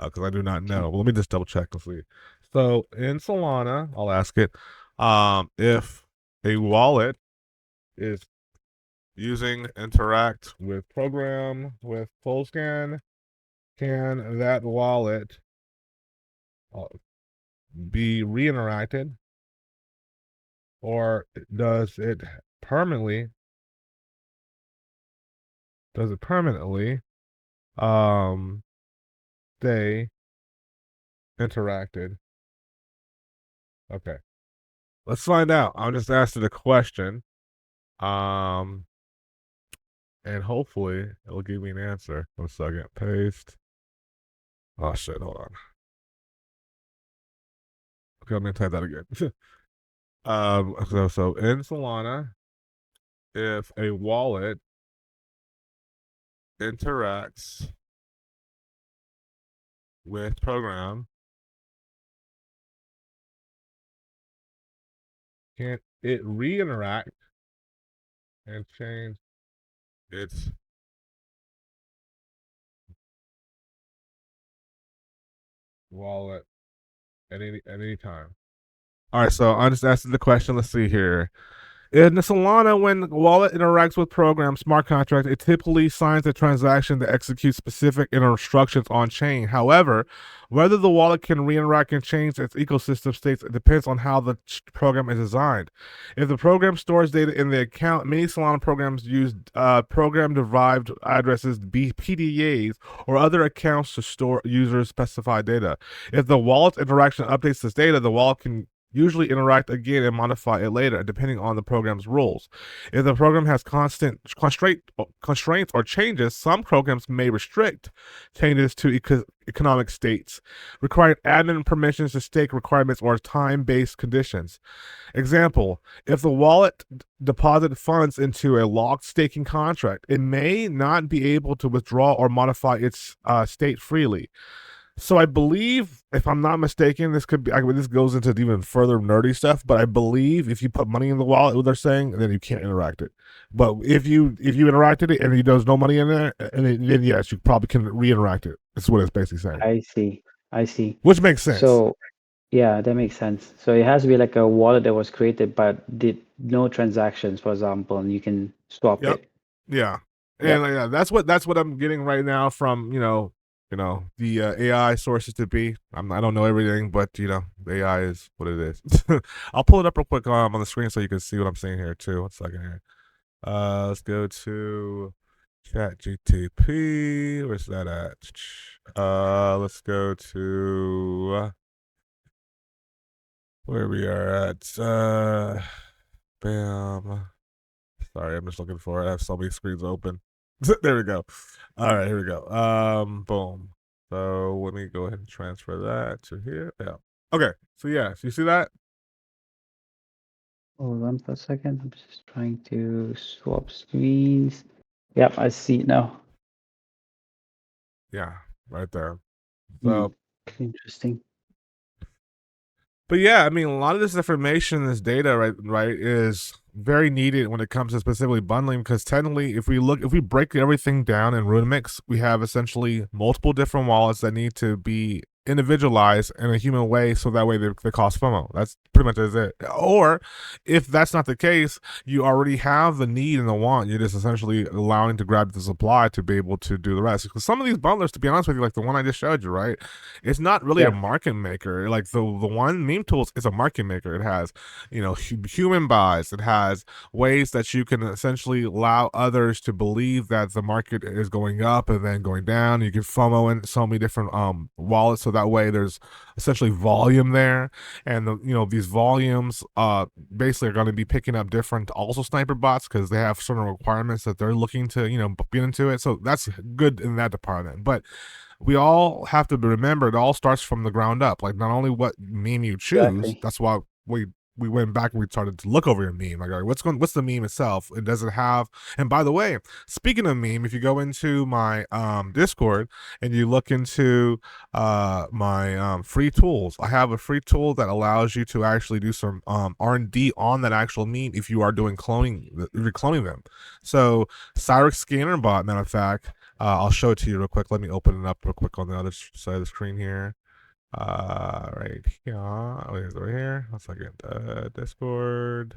because I do not Okay. know. Well, let me just double check and see. So in Solana, I'll ask it if a wallet is using interact with program with full scan, can that wallet uh, be re-interacted, or permanently does it permanently um stay interacted? Okay, let's find out. I'll just ask it a question. Um and hopefully it'll give me an answer. 1 second. Paste. Oh shit, hold on. Okay, I'm gonna type that again. So in Solana, if a wallet interacts with program, can it re-interact and change its wallet at any time? All right, so I just asked the question. Let's see here. In the Solana, when the wallet interacts with program smart contracts, it typically signs a transaction that executes specific instructions on chain. However, whether the wallet can re-interact and change its ecosystem states depends on how the program is designed. If the program stores data in the account, many Solana programs use program-derived addresses, PDAs, or other accounts to store user-specified data. If the wallet's interaction updates this data, the wallet can usually interact again and modify it later, depending on the program's rules. If the program has constant constraints or changes, some programs may restrict changes to economic states, requiring admin permissions to stake requirements or time-based conditions. Example, if the wallet deposited funds into a locked staking contract, it may not be able to withdraw or modify its state freely. So I believe, if I'm not mistaken, this could be. This goes into even further nerdy stuff. But I believe if you put money in the wallet, what they're saying, then you can't interact it. But if you interacted it and there's no money in there, and then yes, you probably can re-interact it. That's what it's basically saying, I see. I see. which makes sense. So yeah, that makes sense. So it has to be like a wallet that was created but did no transactions, for example, and you can swap Yep. it. Yeah. And Yep. yeah, that's what I'm getting right now from the AI sources to be. I don't know everything, but the AI is what it is. I'll pull it up real quick on the screen so you can see what I'm seeing here too. 1 second here. Let's go to Chat GTP. Where's that at? Let's go to where we are at. Bam. Sorry, I'm just looking for it. I have so many screens open. There we go. All right, here we go. Boom. So let me go ahead and transfer that to here. Yeah. Okay. So yeah, so you see that? Hold on for a second. I'm just trying to swap screens. Yep, I see it now. Yeah, right there. Hmm. So Interesting. but yeah, I mean, a lot of this information, this data, right, is very needed when it comes to specifically bundling. Because technically, if we break everything down in Rudimix, we have essentially multiple different wallets that need to be individualized in a human way, so that way they cost FOMO. That's pretty much is it. Or if that's not the case, you already have the need and the want. You're just essentially allowing to grab the supply to be able to do the rest. Because some of these bundlers, to be honest with you, like the one I just showed you, right? It's not really a Yeah. market maker. Like the one meme tools is a market maker. It has, human buys. It has ways that you can essentially allow others to believe that the market is going up and then going down. You can FOMO in so many different wallets, so that way there's essentially volume there, and these volumes basically are going to be picking up different also sniper bots because they have certain requirements that they're looking to get into it. So that's good in that department, but we all have to remember it all starts from the ground up. Like not only what meme you choose, Exactly. that's why we went back and we started to look over your meme. Like, all right, what's the meme itself? It doesn't have. And by the way, speaking of meme, if you go into my Discord and you look into my free tools, I have a free tool that allows you to actually do some R&D on that actual meme if you are doing cloning, if you're cloning them. So Cyrix Scanner Bot, matter of fact, I'll show it to you real quick. Let me open it up real quick on the other side of the screen here. Right here. Oh, here's right here. 1 second. Discord,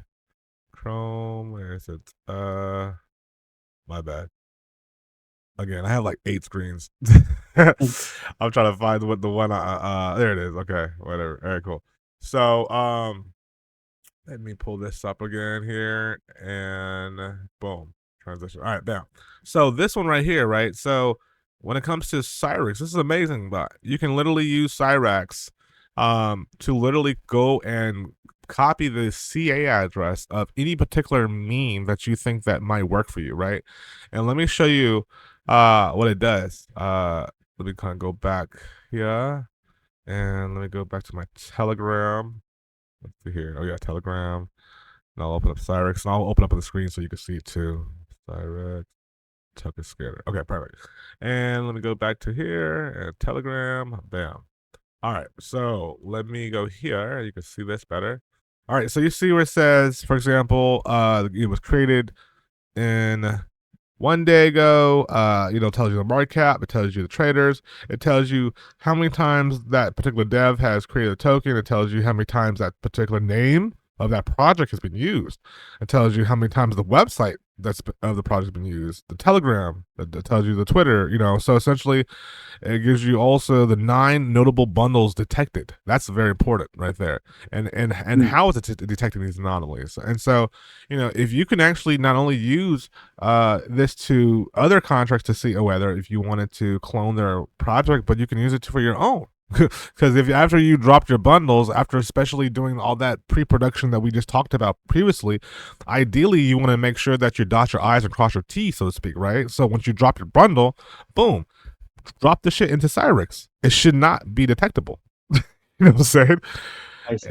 Chrome. Where is it? My bad. Again, I have like 8 screens. Mm. I'm trying to find what the one. There it is. Okay, whatever. All right, cool. So, let me pull this up again here, and boom, transition. All right, bam. So this one right here, right? So when it comes to Cyrax, this is amazing, but you can literally use Cyrax to literally go and copy the CA address of any particular meme that you think that might work for you, right? And let me show you what it does. Let me kind of go back here, and let me go back to my Telegram. Let's see here. Oh yeah, Telegram. And I'll open up Cyrex, and I'll open up on the screen so you can see it too. Cyrex, Tucker Scanner. Okay, perfect. And let me go back to here and Telegram. Bam. All right, so let me go here. You can see this better. All right, so you see where it says, for example, it was created in 1 day ago. Tells you the market cap, it tells you the traders, it tells you how many times that particular dev has created a token, it tells you how many times that particular name of that project has been used, it tells you how many times the website that's of the project has been used, the Telegram, that tells you the Twitter. So essentially it gives you also the 9 notable bundles detected. That's very important right there. And Mm. how is it detecting these anomalies? And so, if you can actually not only use this to other contracts to see whether if you wanted to clone their project, but you can use it for your own. Because if after you dropped your bundles, after especially doing all that pre-production that we just talked about previously, ideally you want to make sure that you dot your I's and cross your T's, so to speak, right? So once you drop your bundle, boom, drop the shit into Cyrix. It should not be detectable. You know what I'm saying? I see.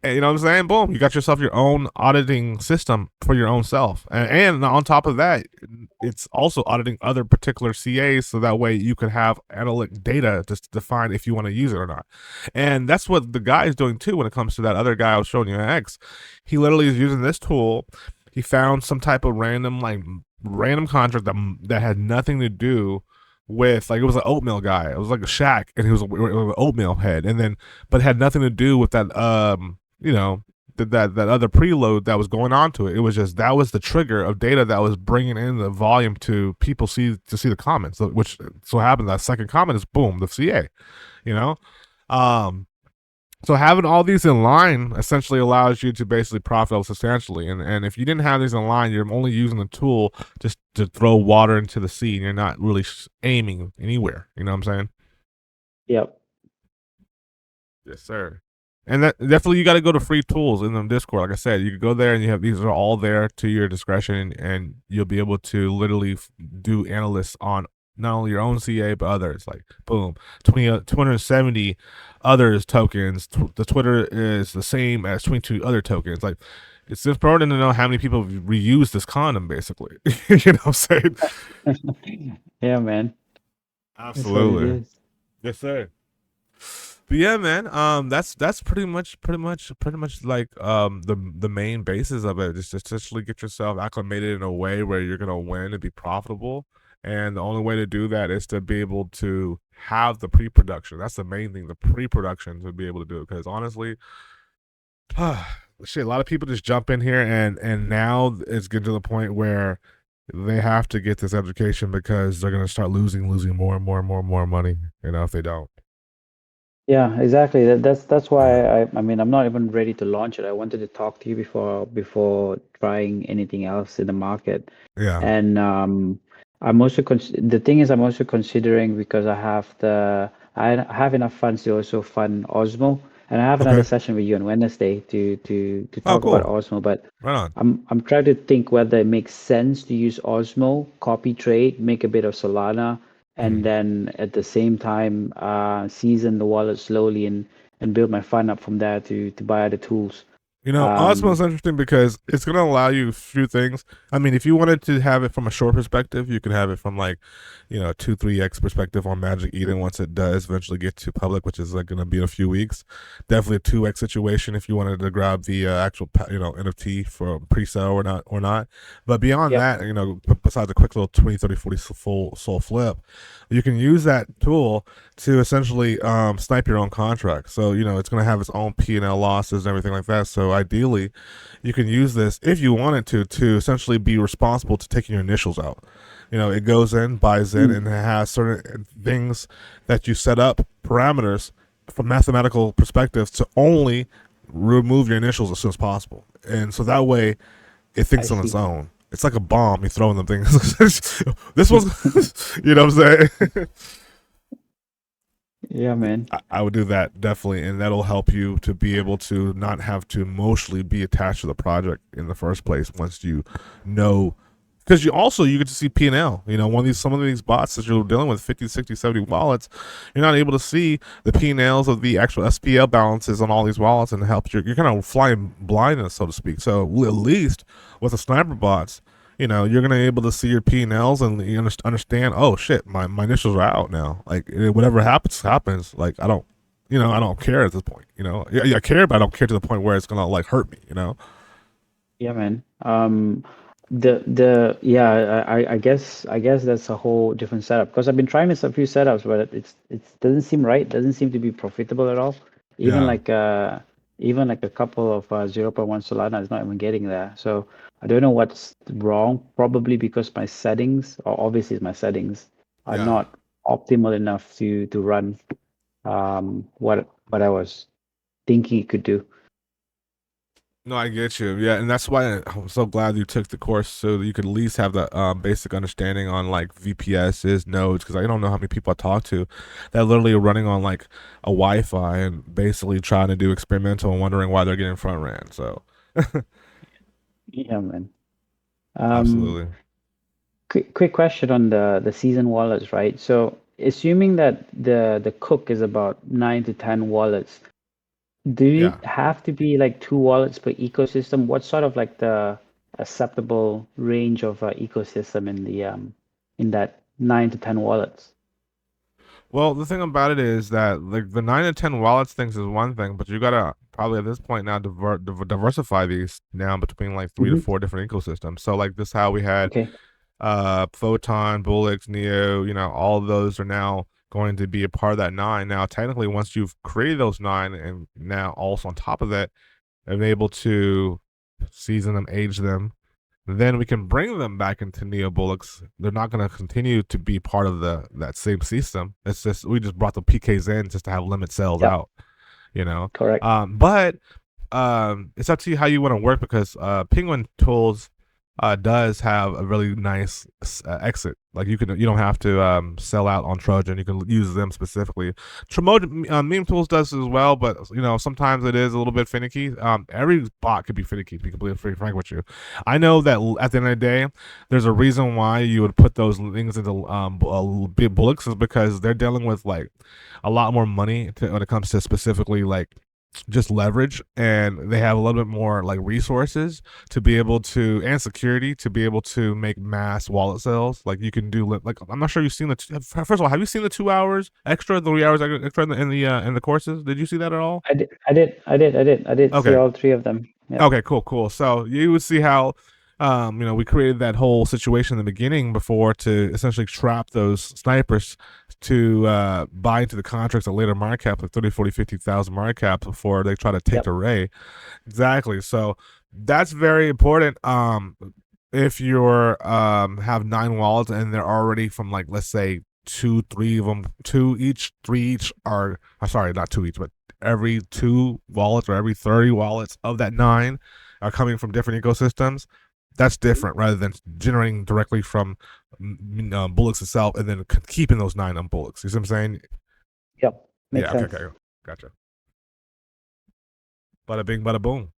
And you know what I'm saying? Boom, you got yourself your own auditing system for your own self. And on top of that, it's also auditing other particular CAs so that way you can have analytic data to define if you want to use it or not. And that's what the guy is doing too when it comes to that other guy I was showing you X. He literally is using this tool. He found some type of random contract that had nothing to do with, like, it was an oatmeal guy. It was like a shack, and he was an oatmeal head, and then but it had nothing to do with that. that other preload that was going on to it. It was just that was the trigger of data that was bringing in the volume to people see the comments. So, which so happens that second comment is boom the CA. You know, um, so having all these in line essentially allows you to basically profit substantially. And if you didn't have these in line, you're only using the tool just to throw water into the sea, and you're not really aiming anywhere. You know what I'm saying? Yep. Yes, sir. And that definitely you got to go to free tools in the Discord. Like I said, you can go there and you have these are all there to your discretion, and you'll be able to literally do analysts on not only your own CA but others. Like boom, 270 others tokens. The Twitter is the same as 22 other tokens. Like it's important to know how many people reuse this condom, basically. You know what I'm saying? Yeah, man. That's what it Absolutely. is. Yes, sir. But yeah, man, that's pretty much like the main basis of it. Just essentially get yourself acclimated in a way where you're gonna win and be profitable. And the only way to do that is to be able to have the pre-production. That's the main thing, the pre-production to be able to do it. Because honestly, shit, a lot of people just jump in here and now it's getting to the point where they have to get this education because they're gonna start losing more and more and more and more money. You know, if they don't. Yeah, exactly. That's Yeah. why I mean I'm not even ready to launch it. I wanted to talk to you before trying anything else in the market. Yeah. And I'm also the thing is I'm also considering because I have enough funds to also fund Osmo, and I have another Okay. session with you on Wednesday to Oh, talk about cool. Osmo, but Right on. I'm trying to think whether it makes sense to use Osmo, copy trade, make a bit of Solana, and Mhm. then at the same time season the wallet slowly and build my fund up from there to buy other tools. You know, Osmo is Um, interesting because it's going to allow you a few things. I mean, if you wanted to have it from a short perspective, you can have it from like, you know, 2, 3x perspective on Magic Eden once it does eventually get to public, which is like going to be in a few weeks. Definitely a 2x situation if you wanted to grab the actual, you know, NFT for pre-sale or not. But beyond yep. that, you know, besides a quick little 20, 30, 40 full soul flip, you can use that tool to essentially snipe your own contract. So you know it's going to have its own P&L losses and everything like that. So ideally, you can use this if you wanted to essentially be responsible to taking your initials out. You know, it goes in, buys in, Mm, and it has certain things that you set up parameters from mathematical perspectives to only remove your initials as soon as possible. And so that way, it I thinks on its see. own. It's like a bomb. You throw in the things. This was, you know what I'm saying? Yeah, man. I would do that definitely, and that'll help you to be able to not have to emotionally be attached to the project in the first place once you know. Because you get to see P&L. You know, some of these bots that you're dealing with 50, 60, 70 wallets, you're not able to see the P&Ls of the actual SPL balances on all these wallets, and help you're kind of flying blind, so to speak. So at least with the sniper bots, you know, you're gonna be able to see your P&Ls and you understand. Oh shit, my initials are out now. Like whatever happens. Like I don't care at this point. You know, yeah, I care, but I don't care to the point where it's gonna like hurt me. You know. Yeah, man. The yeah, I guess that's a whole different setup because I've been trying this a few setups, but it doesn't seem right. Doesn't seem to be profitable at all. Even Yeah. like even like a couple of 0.1 Solana is not even getting there. So I don't know what's wrong. Probably because my settings, or obviously my settings, are Yeah. not optimal enough to run what I was thinking it could do. No, I get you. Yeah, and that's why I'm so glad you took the course so that you could at least have the basic understanding on like VPSs, nodes, because I don't know how many people I talk to that literally are running on like a Wi-Fi and basically trying to do experimental and wondering why they're getting front ran. So, Yeah, man. Um, absolutely. quick question on the season wallets, right? So assuming that the cook is about 9 to 10 wallets, do Yeah. it have to be like 2 wallets per ecosystem? What's sort of like the acceptable range of ecosystem in that 9 to 10 wallets? Well, the thing about it is that like the 9 to 10 wallets things is one thing, but you gotta probably at this point now diversify these now between like three to Hmm. four different ecosystems. So like this how we had Okay. Photon, Bullix, Neo, you know, all of those are now going to be a part of that nine. Now, technically, once you've created those nine, and now also on top of that, and able to season them, age them. Then we can bring them back into neo bullocks. They're not going to continue to be part of that same system. It's just we just brought the PKs in just to have limit sales Yep. out, you know. Correct. But it's up to you how you want to work because Penguin Tools does have a really nice exit. Like you don't have to sell out on Trojan. You can use them specifically. Meme Tools does as well, but sometimes it is a little bit finicky. Every bot could be finicky. To be completely frank with you, I know that at the end of the day, there's a reason why you would put those things into big bullocks is because they're dealing with like a lot more money when it comes to specifically like just leverage, and they have a little bit more like resources to be able to, and security to be able to make mass wallet sales. Like you can do like I'm not sure you've seen first of all, have you seen the 2 hours extra, the 3 hours extra in the courses? Did you see that at all? I did see Okay. all three of them. Yeah. Okay, cool. So you would see how, we created that whole situation in the beginning before to essentially trap those snipers to buy into the contracts at later market cap, like 30, 40, 50,000 market cap before they try to take Yep. the Ray. Exactly. So that's very important. If you're have 9 wallets and they're already from like, let's say 2, 3 of them, 2 each, 3 each are, sorry, not 2 each, but every 2 wallets or every 30 wallets of that 9 are coming from different ecosystems. That's different rather than generating directly from bullocks itself and then keeping those 9 on bullocks. You see what I'm saying? Yep. Yeah. Makes sense. Okay. Gotcha. Bada bing, bada boom.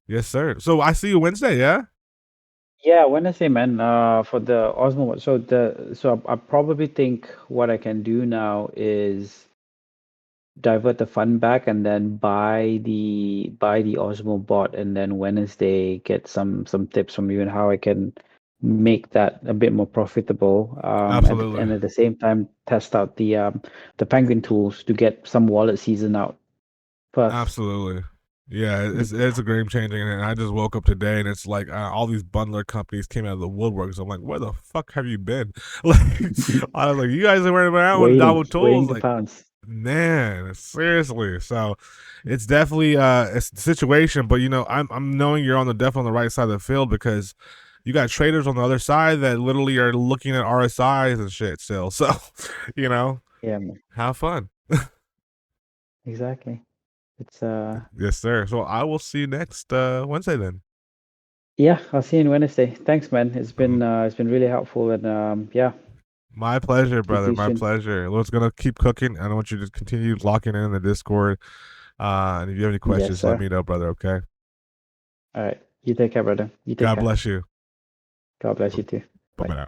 Yes, sir. So I see you Wednesday. Yeah. Yeah, Wednesday, man. For the Osmo one. So I probably think what I can do now is divert the fund back and then buy the Osmo bot, and then Wednesday get some tips from you and how I can make that a bit more profitable. Absolutely. And at the same time test out the Penguin tools to get some wallet season out first. Absolutely. Yeah, Mm. it's a game changing, and I just woke up today, and it's like all these bundler companies came out of the woodworks. I'm like, where the fuck have you been? Like, I was like, you guys are running around with Waiting, double tools, waiting to like, pounce. man, seriously. So, it's definitely it's the situation, but I'm knowing you're definitely on the right side of the field because you got traders on the other side that literally are looking at RSIs and shit still. So, you know, Yeah, man. have fun. Exactly. It's Yes, sir. So I will see you next Wednesday then. Yeah, I'll see you on Wednesday. Thanks, man. It's been really helpful, and yeah, My pleasure, speak to brother. you My soon. pleasure. Let's gonna keep cooking. I want you to continue locking in the Discord. And if you have any Yes, questions, let sir. me know, brother. Okay. All right. You take care, brother. You take God care. bless you. God bless you too. Bye Bye. bye now.